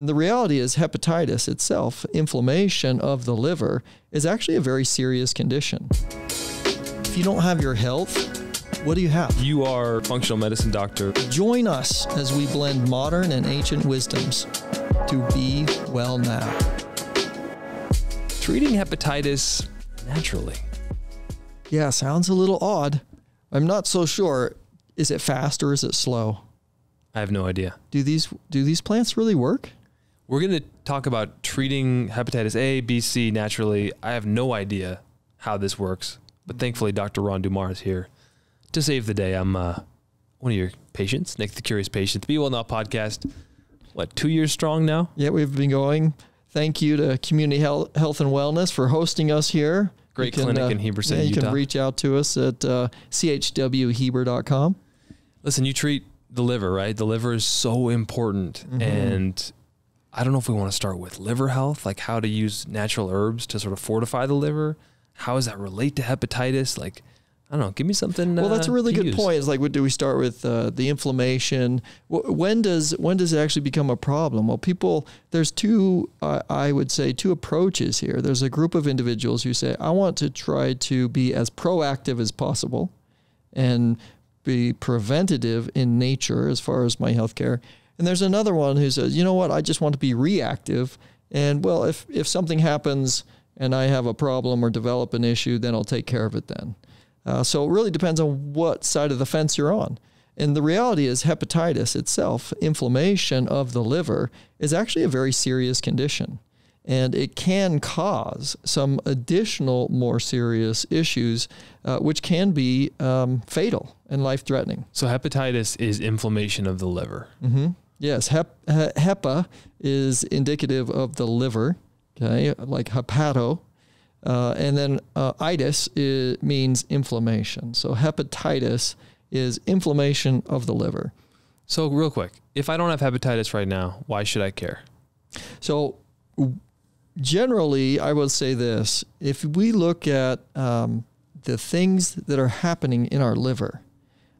The reality is hepatitis itself, inflammation of the liver, is actually a very serious condition. If you don't have your health, what do you have? You are a functional medicine doctor. Join us as we blend modern and ancient wisdoms to be well now. Treating hepatitis naturally. Yeah, sounds a little odd. I'm not so sure. Is it fast or is it slow? I have no idea. Do these plants really work? We're going to talk about treating hepatitis A, B, C naturally. I have no idea how this works, but thankfully Dr. Ron Dummar is here to save the day. I'm one of your patients, Nick the Curious Patient. The Be Well Now podcast, 2 years strong now? Yeah, we've been going. Thank you to Community Health and Wellness for hosting us here. Great clinic in Heber City, Utah. You can reach out to us at chwheber.com. Listen, you treat the liver, right? The liver is so important. Mm-hmm. And I don't know if we want to start with liver health, like how to use natural herbs to sort of fortify the liver. How does that relate to hepatitis? I don't know. Give me something. Well, that's a really good point. It's what do we start with? The inflammation. When does it actually become a problem? Well, there's I would say two approaches here. There's a group of individuals who say, I want to try to be as proactive as possible and be preventative in nature as far as my healthcare. And there's another one who says, you know what, I just want to be reactive. And well, if something happens and I have a problem or develop an issue, then I'll take care of it then. So it really depends on what side of the fence you're on. And the reality is hepatitis itself, inflammation of the liver, is actually a very serious condition. And it can cause some additional more serious issues, which can be fatal and life-threatening. So hepatitis is inflammation of the liver. Mm-hmm. Yes, hepa is indicative of the liver, okay, like hepato. And then itis means inflammation. So hepatitis is inflammation of the liver. So real quick, if I don't have hepatitis right now, why should I care? So generally, I would say this. If we look at the things that are happening in our liver,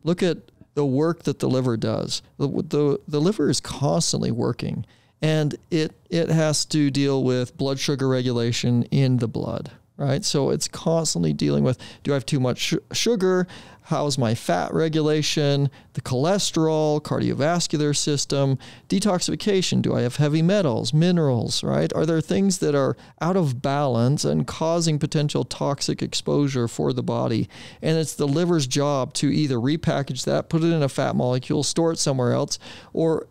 look at the work that the liver does. The liver is constantly working, and it has to deal with blood sugar regulation in the blood, right? So it's constantly dealing with, do I have too much sugar? How's my fat regulation? The cholesterol, cardiovascular system, detoxification. Do I have heavy metals, minerals, right? Are there things that are out of balance and causing potential toxic exposure for the body? And it's the liver's job to either repackage that, put it in a fat molecule, store it somewhere else, or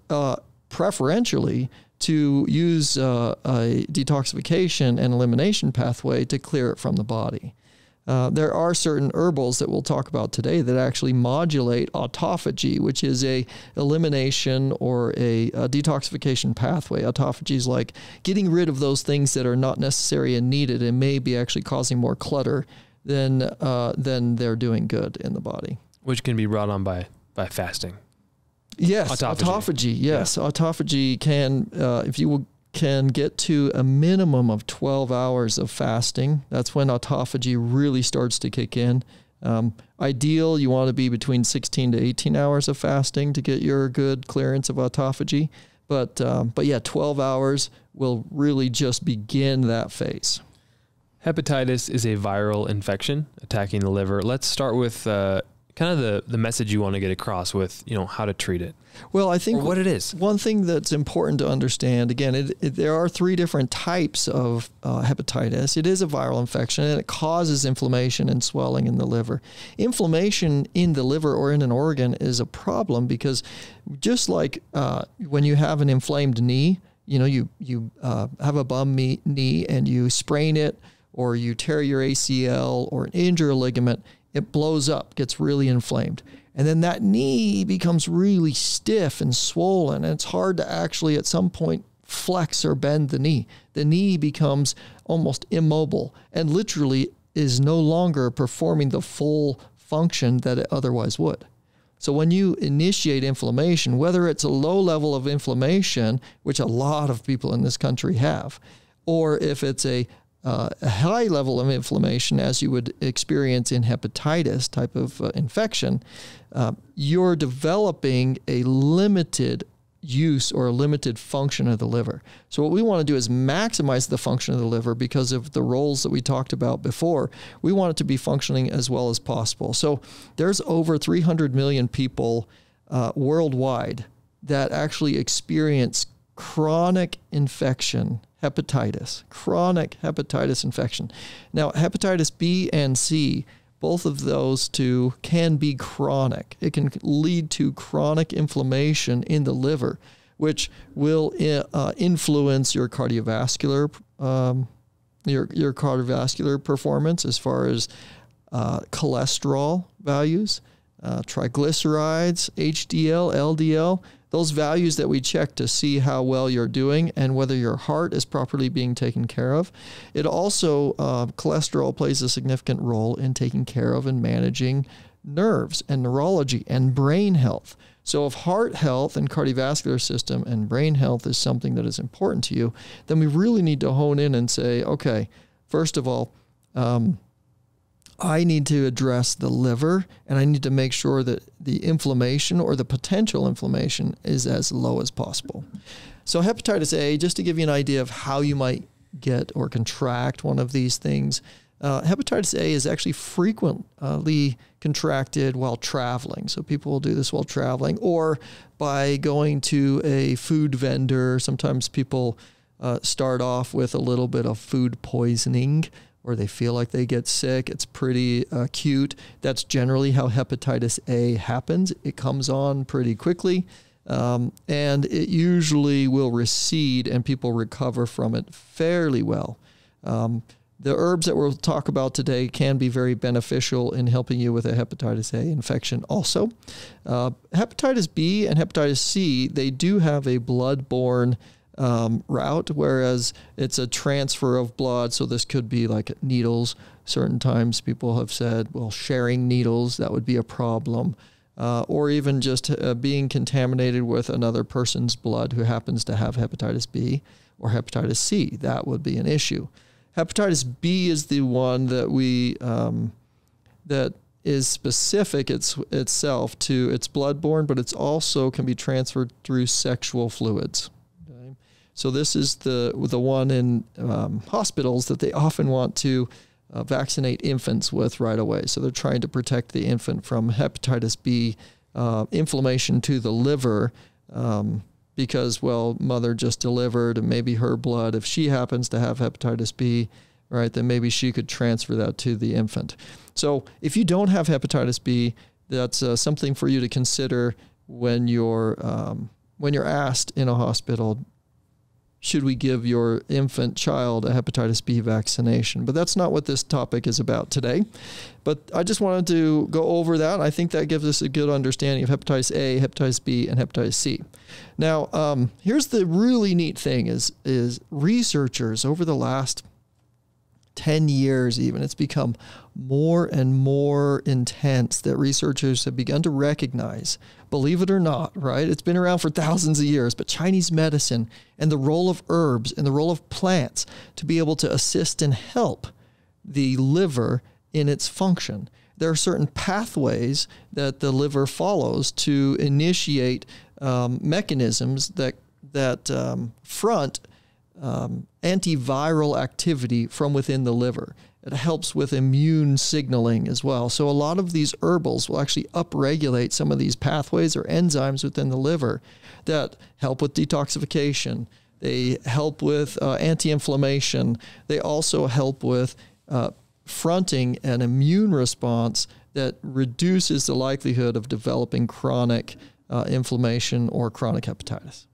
preferentially to use a detoxification and elimination pathway to clear it from the body. There are certain herbals that we'll talk about today that actually modulate autophagy, which is a elimination or a detoxification pathway. Autophagy is like getting rid of those things that are not necessary and needed and may be actually causing more clutter than they're doing good in the body. Which can be brought on by fasting. Yes, autophagy. Yes, yeah. Autophagy can, if you can get to a minimum of 12 hours of fasting. That's when autophagy really starts to kick in. Ideal, you want to be between 16 to 18 hours of fasting to get your good clearance of autophagy. But yeah, 12 hours will really just begin that phase. Hepatitis is a viral infection attacking the liver. Let's start with kind of the message you want to get across with, how to treat it. Well, I think what it is. One thing that's important to understand, again, there are three different types of hepatitis. It is a viral infection, and it causes inflammation and swelling in the liver. Inflammation in the liver or in an organ is a problem because just like when you have an inflamed knee, you have a bum knee and you sprain it, or you tear your ACL or injure a ligament, it blows up, gets really inflamed. And then that knee becomes really stiff and swollen, and it's hard to actually at some point flex or bend the knee. The knee becomes almost immobile and literally is no longer performing the full function that it otherwise would. So when you initiate inflammation, whether it's a low level of inflammation, which a lot of people in this country have, or if it's a high level of inflammation, as you would experience in hepatitis type of infection, you're developing a limited use or a limited function of the liver. So what we want to do is maximize the function of the liver because of the roles that we talked about before. We want it to be functioning as well as possible. So there's over 300 million people worldwide that actually experience chronic infection, chronic hepatitis infection. Now, hepatitis B and C, both of those two can be chronic. It can lead to chronic inflammation in the liver, which will influence your cardiovascular your cardiovascular performance as far as cholesterol values, triglycerides, HDL, LDL, those values that we check to see how well you're doing and whether your heart is properly being taken care of. It also, cholesterol plays a significant role in taking care of and managing nerves and neurology and brain health. So if heart health and cardiovascular system and brain health is something that is important to you, then we really need to hone in and say, okay, first of all, I need to address the liver, and I need to make sure that the inflammation or the potential inflammation is as low as possible. So hepatitis A, just to give you an idea of how you might get or contract one of these things, hepatitis A is actually frequently contracted while traveling. So people will do this while traveling or by going to a food vendor. Sometimes people start off with a little bit of food poisoning, or they feel like they get sick. It's pretty acute. That's generally how hepatitis A happens. It comes on pretty quickly, and it usually will recede and people recover from it fairly well. The herbs that we'll talk about today can be very beneficial in helping you with a hepatitis A infection also. Hepatitis B and hepatitis C, they do have a blood-borne route, whereas it's a transfer of blood. So this could be like needles. Certain times people have said, well, sharing needles, that would be a problem. Or even just being contaminated with another person's blood who happens to have hepatitis B or hepatitis C. That would be an issue. Hepatitis B is the one that that is specific itself to, it's bloodborne, but it's also can be transferred through sexual fluids. So this is the one in hospitals that they often want to vaccinate infants with right away. So they're trying to protect the infant from hepatitis B inflammation to the liver because, well, mother just delivered and maybe her blood, if she happens to have hepatitis B, right, then maybe she could transfer that to the infant. So if you don't have hepatitis B, that's something for you to consider when you're asked in a hospital, should we give your infant child a hepatitis B vaccination? But that's not what this topic is about today. But I just wanted to go over that. I think that gives us a good understanding of hepatitis A, hepatitis B, and hepatitis C. Now, here's the really neat thing is researchers over the last 10 years even, it's become more and more intense that researchers have begun to recognize, believe it or not, right? It's been around for thousands of years, but Chinese medicine and the role of herbs and the role of plants to be able to assist and help the liver in its function. There are certain pathways that the liver follows to initiate mechanisms that front antiviral activity from within the liver. It helps with immune signaling as well. So a lot of these herbals will actually upregulate some of these pathways or enzymes within the liver that help with detoxification. They help with anti-inflammation. They also help with fronting an immune response that reduces the likelihood of developing chronic inflammation or chronic hepatitis.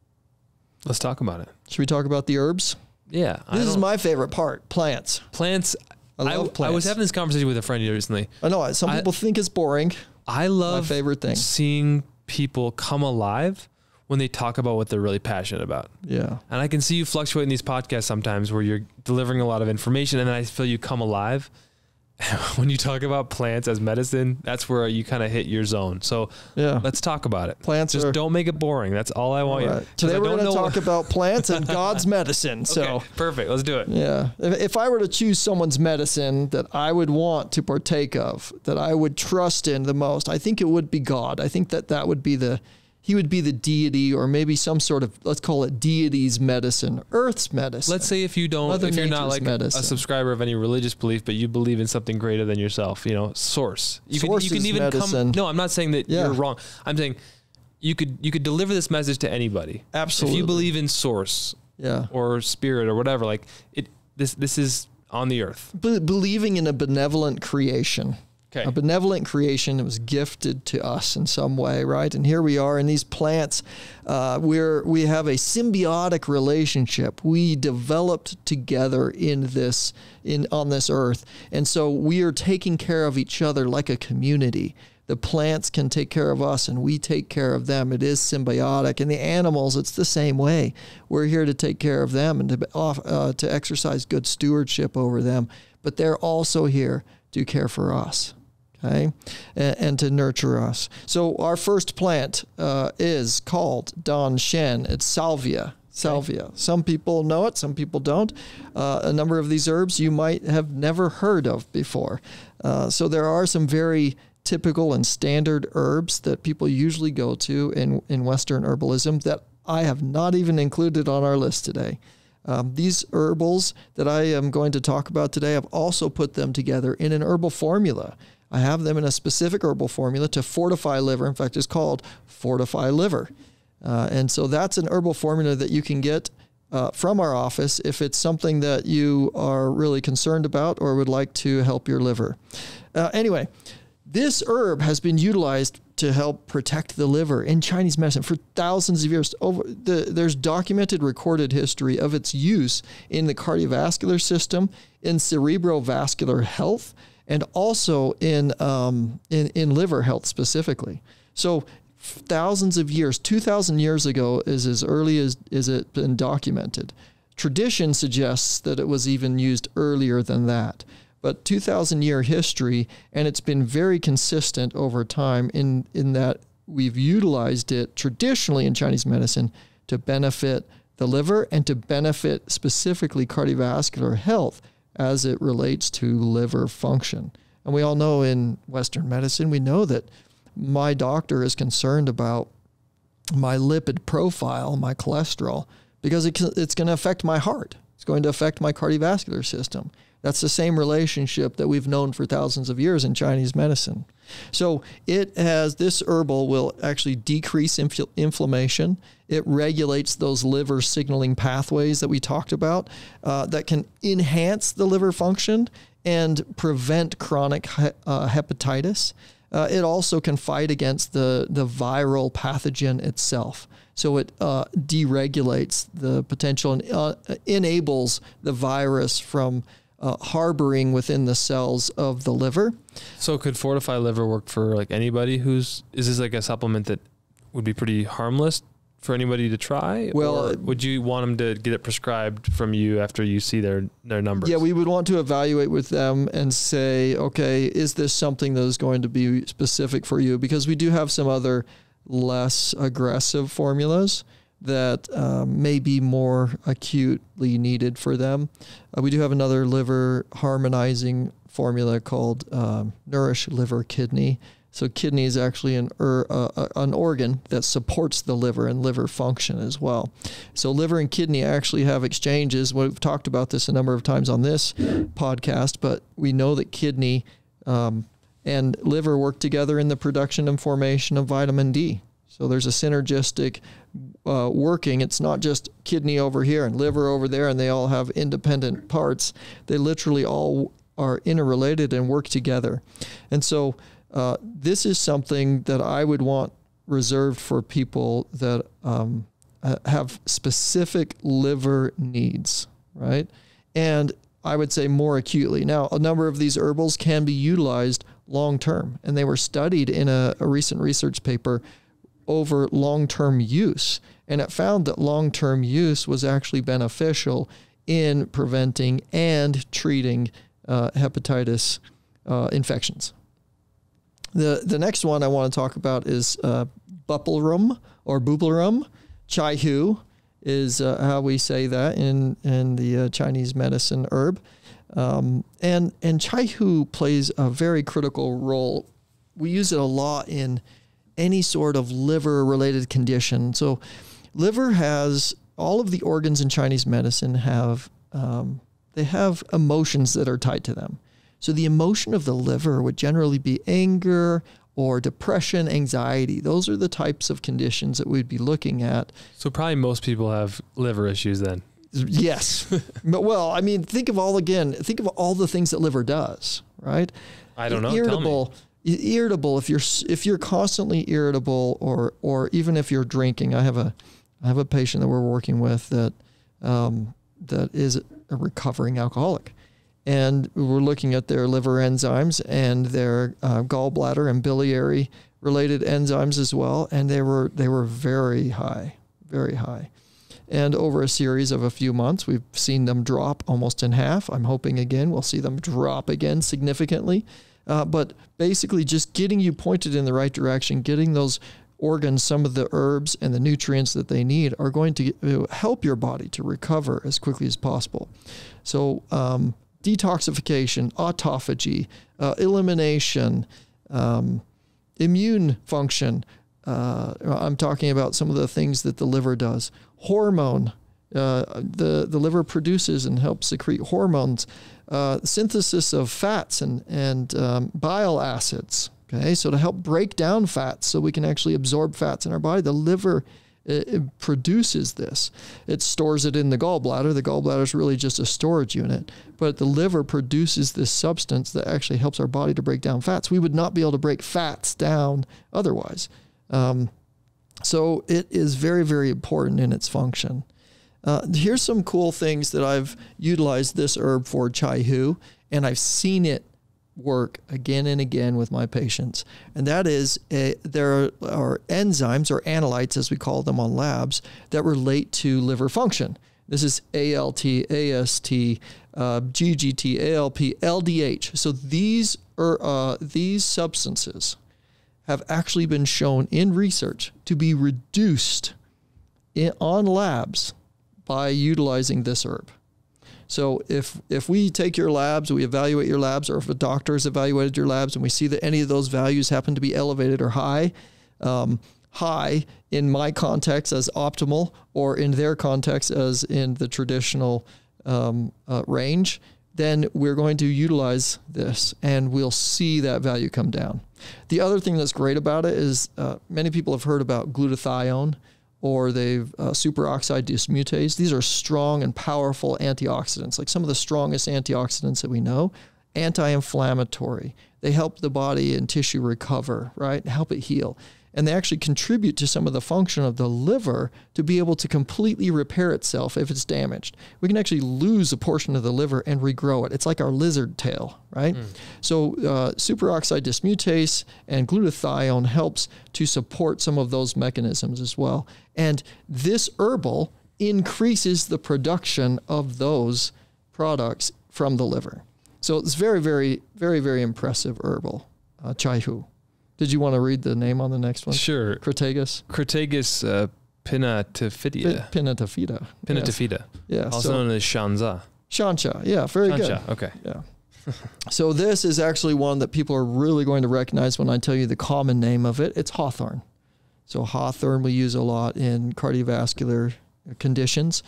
Let's talk about it. Should we talk about the herbs? Yeah. This is my favorite part, plants. Plants. I love plants. I was having this conversation with a friend recently. I know. Some people think it's boring. I love my favorite thing. Seeing people come alive when they talk about what they're really passionate about. Yeah. And I can see you fluctuate in these podcasts sometimes where you're delivering a lot of information and then I feel you come alive. When you talk about plants as medicine, that's where you kind of hit your zone. So yeah, let's talk about it. Plants just don't make it boring. That's all I want you. Today we're going to talk about plants and God's medicine. So okay, perfect. Let's do it. Yeah. If I were to choose someone's medicine that I would want to partake of, that I would trust in the most, I think it would be God. I think that would be the he would be the deity, or maybe some sort of, let's call it deity's medicine, Earth's medicine. Let's say if you're not like a subscriber of any religious belief, but you believe in something greater than yourself, source. You can even medicine. No, I'm not saying that you're wrong. I'm saying you could deliver this message to anybody. Absolutely. If you believe in source, or spirit or whatever, like this is on the earth. Believing in a benevolent creation. Okay. A benevolent creation that was gifted to us in some way, right? And here we are in these plants. We have a symbiotic relationship. We developed together on this earth, and so we are taking care of each other like a community. The plants can take care of us, and we take care of them. It is symbiotic. And the animals, it's the same way. We're here to take care of them and to exercise good stewardship over them, but they're also here to care for us. Okay, and to nurture us. So our first plant is called Dan Shen. It's salvia. Salvia. Okay. Some people know it, some people don't. A number of these herbs you might have never heard of before. So there are some very typical and standard herbs that people usually go to in Western herbalism that I have not even included on our list today. These herbals that I am going to talk about today, I've also put them together in an herbal formula. I have them in a specific herbal formula to fortify liver. In fact, it's called Fortify Liver. And so that's an herbal formula that you can get from our office if it's something that you are really concerned about or would like to help your liver. Anyway, this herb has been utilized to help protect the liver in Chinese medicine for thousands of years. There's documented recorded history of its use in the cardiovascular system, in cerebrovascular health, and also in liver health specifically. So thousands of years, 2,000 years ago is as early as it been documented. Tradition suggests that it was even used earlier than that. But 2,000-year history, and it's been very consistent over time in that we've utilized it traditionally in Chinese medicine to benefit the liver and to benefit specifically cardiovascular health as it relates to liver function. And we all know in Western medicine, we know that my doctor is concerned about my lipid profile, my cholesterol, because it's going to affect my heart. It's going to affect my cardiovascular system. That's the same relationship that we've known for thousands of years in Chinese medicine. So this herbal will actually decrease inflammation. It regulates those liver signaling pathways that we talked about that can enhance the liver function and prevent chronic hepatitis. It also can fight against the viral pathogen itself. So it deregulates the potential and enables the virus from harboring within the cells of the liver. So could Fortify Liver work for like anybody is this like a supplement that would be pretty harmless for anybody to try? Well, or would you want them to get it prescribed from you after you see their numbers? Yeah, we would want to evaluate with them and say, okay, is this something that is going to be specific for you? Because we do have some other less aggressive formulas that may be more acutely needed for them. We do have another liver harmonizing formula called Nourish Liver Kidney. So kidney is actually an organ that supports the liver and liver function as well. So liver and kidney actually have exchanges. We've talked about this a number of times on this podcast, but we know that kidney and liver work together in the production and formation of vitamin D. So there's a synergistic working. It's not just kidney over here and liver over there, and they all have independent parts. They literally all are interrelated and work together. And so this is something that I would want reserved for people that have specific liver needs, right? And I would say more acutely. Now, a number of these herbals can be utilized long-term, and they were studied in a recent research paper over long-term use. And it found that long-term use was actually beneficial in preventing and treating hepatitis infections. The next one I want to talk about is bupalrum or bupalrum. Chai hu is how we say that in the Chinese medicine herb. And chai hu plays a very critical role. We use it a lot in any sort of liver-related condition. So liver has, all of the organs in Chinese medicine have, they have emotions that are tied to them. So the emotion of the liver would generally be anger or depression, anxiety. Those are the types of conditions that we'd be looking at. So probably most people have liver issues then. Yes. But well, I mean, think of all the things that liver does, right? I don't know. Irritable. Irritable. If you're constantly irritable, or even if you're drinking. I have a patient that we're working with that is a recovering alcoholic, and we're looking at their liver enzymes and their gallbladder and biliary related enzymes as well, and they were very high, very high. And over a series of a few months, we've seen them drop almost in half. I'm hoping again we'll see them drop again significantly. But basically just getting you pointed in the right direction, getting those organs some of the herbs and the nutrients that they need are going to help your body to recover as quickly as possible. So detoxification, autophagy, elimination, immune function. I'm talking about some of the things that the liver does. Hormone. The liver produces and helps secrete hormones. Synthesis of fats and bile acids. Okay, so to help break down fats so we can actually absorb fats in our body, the liver it produces this. It stores it in the gallbladder. The gallbladder is really just a storage unit, but the liver produces this substance that actually helps our body to break down fats. We would not be able to break fats down otherwise. So it is very, very important in its function. Here's some cool things that I've utilized this herb for, chai hu, and I've seen it work again and again with my patients. And that is, there are enzymes or analytes, as we call them on labs, that relate to liver function. This is ALT, AST, GGT, ALP, LDH. So these substances have actually been shown in research to be reduced on labs by utilizing this herb. So if we take your labs, we evaluate your labs, or if a doctor has evaluated your labs and we see that any of those values happen to be elevated or high, high in my context as optimal, or in their context as in the traditional range, then we're going to utilize this and we'll see that value come down. The other thing that's great about it is many people have heard about glutathione, or they've superoxide dismutase. These are strong and powerful antioxidants, like some of the strongest antioxidants that we know. Anti-inflammatory. They help the body and tissue recover, right? Help it heal. And they actually contribute to some of the function of the liver to be able to completely repair itself if it's damaged. We can actually lose a portion of the liver and regrow it. It's like our lizard tail, right? So superoxide dismutase and glutathione helps to support some of those mechanisms as well. And this herbal increases the production of those products from the liver. So it's very, very, very, very impressive herbal, chai hu. Did you want to read the name on the next one? Sure. Crataegus? Crataegus pinnatifida. Pinnatifida. Pinnatifida. Yeah. Also known as shanza. Shancha. Yeah, very good. Shancha, okay. Yeah. So this is actually one that people are really going to recognize when I tell you the common name of it. It's hawthorn. So hawthorn we use a lot in cardiovascular conditions.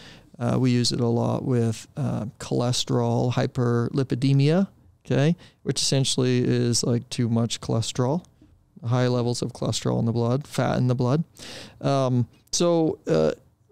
We use it a lot with cholesterol hyperlipidemia, okay, which essentially is like too much cholesterol. High levels of cholesterol in the blood, fat in the blood. So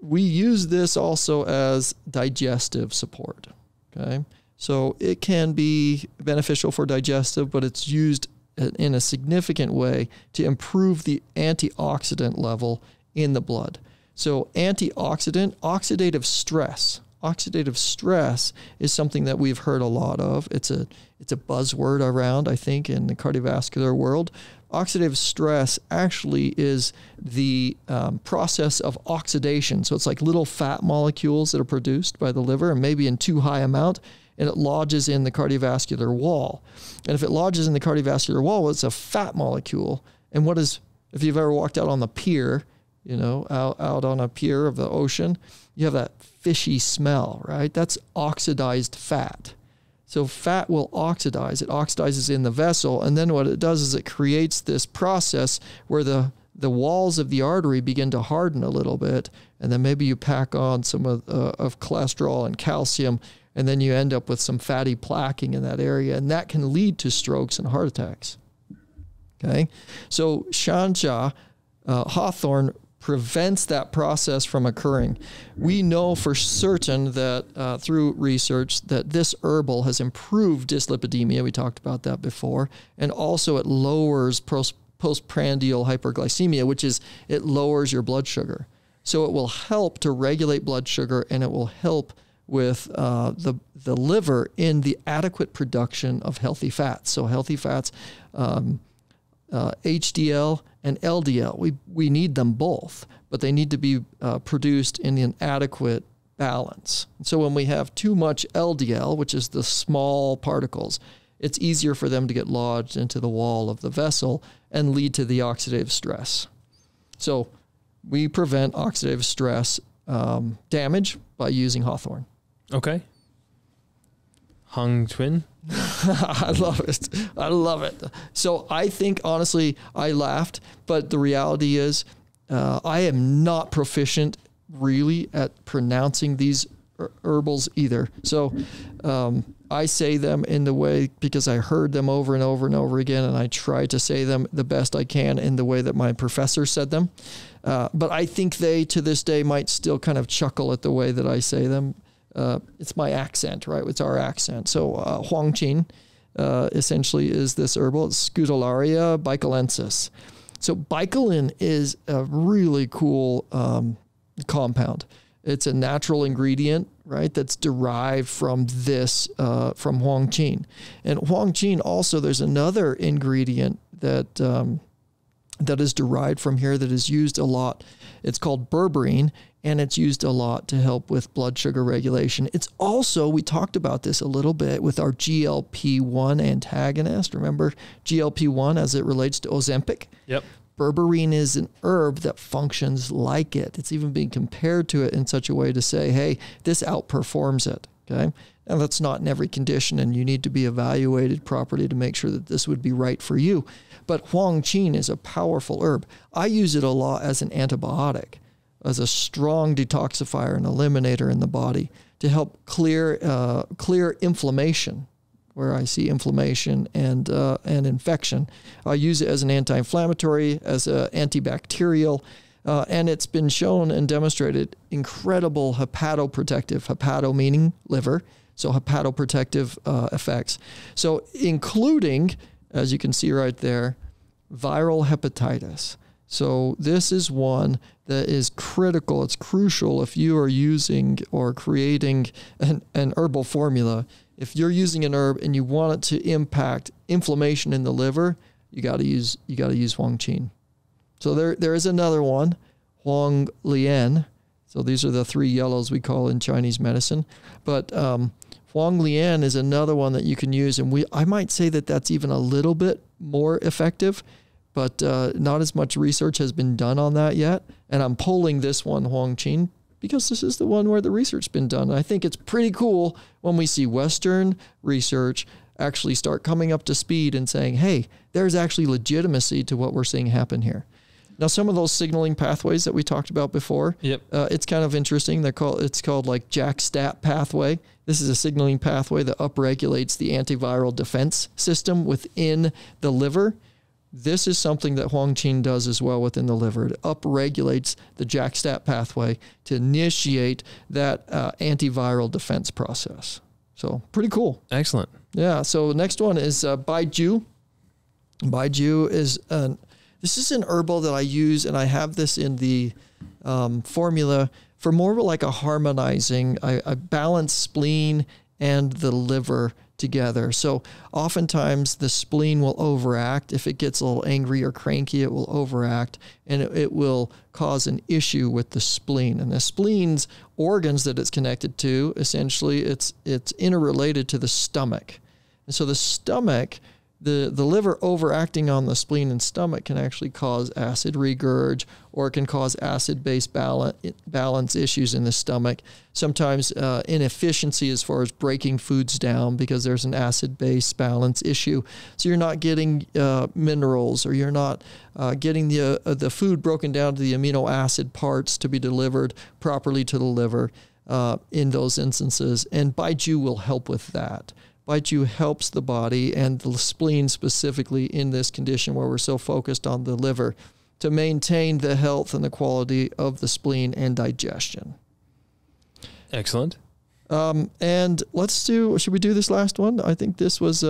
we use this also as digestive support, okay? So it can be beneficial for digestive, but it's used in a significant way to improve the antioxidant level in the blood. So antioxidant, oxidative stress. Oxidative stress is something that we've heard a lot of. It's a buzzword around, I think, in the cardiovascular world. Oxidative stress actually is the process of oxidation. So it's like little fat molecules that are produced by the liver, and maybe in too high amount, and it lodges in the cardiovascular wall. And if it lodges in the cardiovascular wall, well, it's a fat molecule. And if you've ever walked out on the pier, out on a pier of the ocean, you have that fishy smell, right? That's oxidized fat. So fat will oxidize. It oxidizes in the vessel, and then what it does is it creates this process where the the walls of the artery begin to harden a little bit, and then maybe you pack on some of cholesterol and calcium, and then you end up with some fatty plaquing in that area, and that can lead to strokes and heart attacks. Okay, so Shanja, hawthorn, prevents that process from occurring. We know for certain that through research that this herbal has improved dyslipidemia. We talked about that before. And also it lowers postprandial hyperglycemia, which is it lowers your blood sugar. So it will help to regulate blood sugar, and it will help with the liver in the adequate production of healthy fats. So healthy fats, HDL and LDL, we need them both, but they need to be produced in an adequate balance. So when we have too much LDL, which is the small particles, it's easier for them to get lodged into the wall of the vessel and lead to the oxidative stress. So we prevent oxidative stress damage by using hawthorn. Okay. Hung Twin. I love it. I love it. So I think, honestly, I laughed, but the reality is I am not proficient really at pronouncing these herbals either. So I say them in the way, because I heard them over and over and over again, and I try to say them the best I can in the way that my professor said them. But I think they, to this day, might still kind of chuckle at the way that I say them. It's my accent, right? It's our accent. So Huangqin essentially is this herbal. It's Scutellaria bicalensis. So bicolin is a really cool compound. It's a natural ingredient, right, that's derived from this, from Huangqin. And Huangqin also, there's another ingredient that that is derived from here that is used a lot. It's called berberine, and it's used a lot to help with blood sugar regulation. It's also, we talked about this a little bit with our GLP-1 antagonist. Remember GLP-1 as it relates to Ozempic? Yep. Berberine is an herb that functions like it. It's even being compared to it in such a way to say, hey, this outperforms it, okay? Now, that's not in every condition, and you need to be evaluated properly to make sure that this would be right for you. But Huangqin is a powerful herb. I use it a lot as an antibiotic, as a strong detoxifier and eliminator in the body to help clear inflammation, where I see inflammation and infection. I use it as an anti-inflammatory, as an antibacterial, and it's been shown and demonstrated incredible hepatoprotective, hepato meaning liver, so hepatoprotective effects. So including, as you can see right there, viral hepatitis. So this is one that is critical. It's crucial if you are using or creating an herbal formula. If you're using an herb and you want it to impact inflammation in the liver, you got to use Huangqin. So there is another one, Huang Lian. So these are the three yellows we call in Chinese medicine. But Huang Lian is another one that you can use, and I might say that that's even a little bit more effective, but not as much research has been done on that yet. And I'm pulling this one, Huangqin, because this is the one where the research's been done. And I think it's pretty cool when we see Western research actually start coming up to speed and saying, hey, there's actually legitimacy to what we're seeing happen here. Now, some of those signaling pathways that we talked about before, it's kind of interesting. It's called like JAK-STAT pathway. This is a signaling pathway that upregulates the antiviral defense system within the liver. This is something that Huangqin does as well within the liver. It upregulates the JAK-STAT pathway to initiate that antiviral defense process. So pretty cool. Excellent. Yeah. So next one is Baiju. Baiju is this is an herbal that I use, and I have this in the formula for more like a harmonizing. I balance spleen and the liver together. So oftentimes the spleen will overact. If it gets a little angry or cranky, it will overact, and it will cause an issue with the spleen. And the spleen's organs that it's connected to, essentially, it's interrelated to the stomach. And so the stomach the liver overacting on the spleen and stomach can actually cause acid regurg, or it can cause acid-base balance issues in the stomach. Sometimes inefficiency as far as breaking foods down because there's an acid-base balance issue. So you're not getting minerals, or you're not getting the food broken down to the amino acid parts to be delivered properly to the liver in those instances. And Baiju will help with that. Baiju helps the body and the spleen specifically in this condition where we're so focused on the liver to maintain the health and the quality of the spleen and digestion. Excellent. And should we do this last one? I think this was,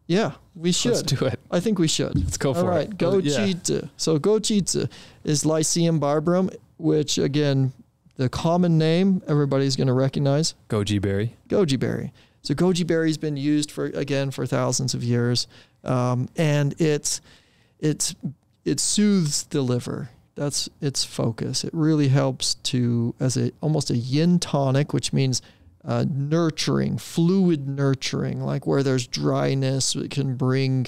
yeah, we should. Let's do it. I think we should. Let's go for it. All right, Gojitsu. So Gojitsu is Lycium barbrum, which again, the common name everybody's going to recognize. Goji berry. Goji berry. So goji berry's been used for thousands of years, and it soothes the liver. That's its focus. It really helps as almost a yin tonic, which means nurturing, fluid nurturing, like where there's dryness, it can bring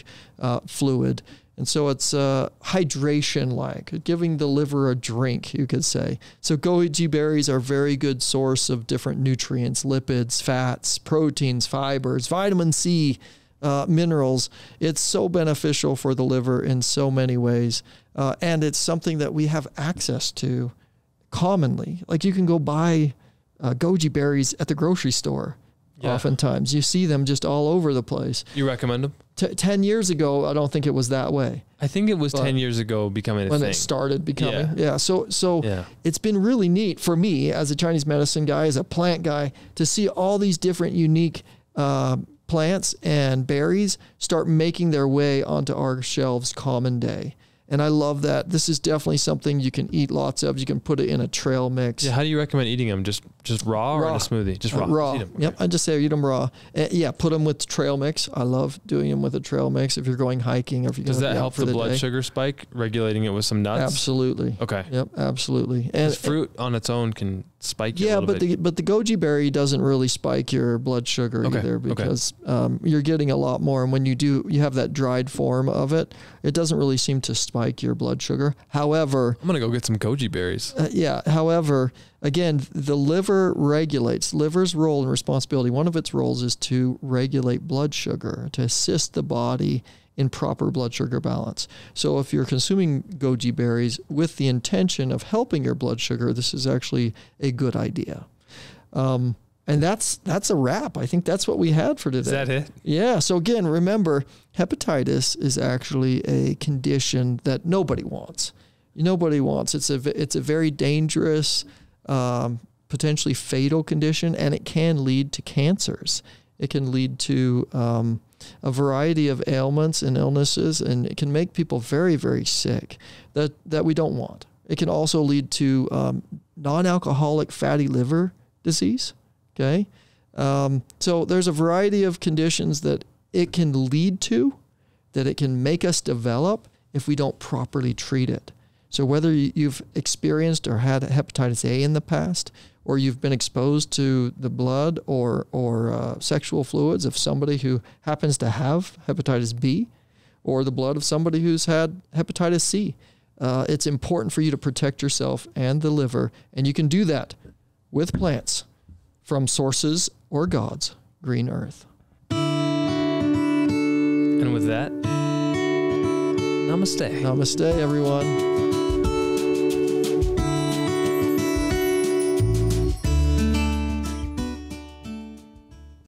fluid. And so it's hydration, like giving the liver a drink, you could say. So goji berries are a very good source of different nutrients, lipids, fats, proteins, fibers, vitamin C, minerals. It's so beneficial for the liver in so many ways. And it's something that we have access to commonly. Like you can go buy goji berries at the grocery store. Yeah. Oftentimes you see them just all over the place. You recommend them? 10 years ago, I don't think it was that way. I think it was 10 years ago becoming a thing. When it started becoming. Yeah. So yeah. It's been really neat for me as a Chinese medicine guy, as a plant guy, to see all these different unique plants and berries start making their way onto our shelves common day. And I love that. This is definitely something you can eat lots of. You can put it in a trail mix. Yeah. How do you recommend eating them? Just raw or in a smoothie? Just raw. Raw. Eat 'em. Yep. I just say eat them raw. Yeah. Put them with trail mix. I love doing them with a trail mix. If you're going hiking or if you're going Does that help the blood sugar spike? Regulating it with some nuts? Absolutely. Okay. Yep. Absolutely. And fruit on its own can spike you a little bit. but the goji berry doesn't really spike your blood sugar either because you're getting a lot more. And when you have that dried form of it, it doesn't really seem to spike your blood sugar. However, I'm going to go get some goji berries. However, again, the liver's role and responsibility, one of its roles is to regulate blood sugar, to assist the body in proper blood sugar balance. So if you're consuming goji berries with the intention of helping your blood sugar, this is actually a good idea. And that's a wrap. I think that's what we had for today. Is that it? Yeah. So again, remember, hepatitis is actually a condition that nobody wants. Nobody wants. It's a very dangerous, potentially fatal condition, and it can lead to cancers. It can lead to a variety of ailments and illnesses, and it can make people very, very sick that we don't want. It can also lead to non-alcoholic fatty liver disease. Okay. So there's a variety of conditions that it can lead to, that it can make us develop if we don't properly treat it. So whether you've experienced or had hepatitis A in the past, or you've been exposed to the blood or sexual fluids of somebody who happens to have hepatitis B, or the blood of somebody who's had hepatitis C, it's important for you to protect yourself and the liver, and you can do that with plants from sources or God's green earth. And with that, namaste. Namaste, everyone.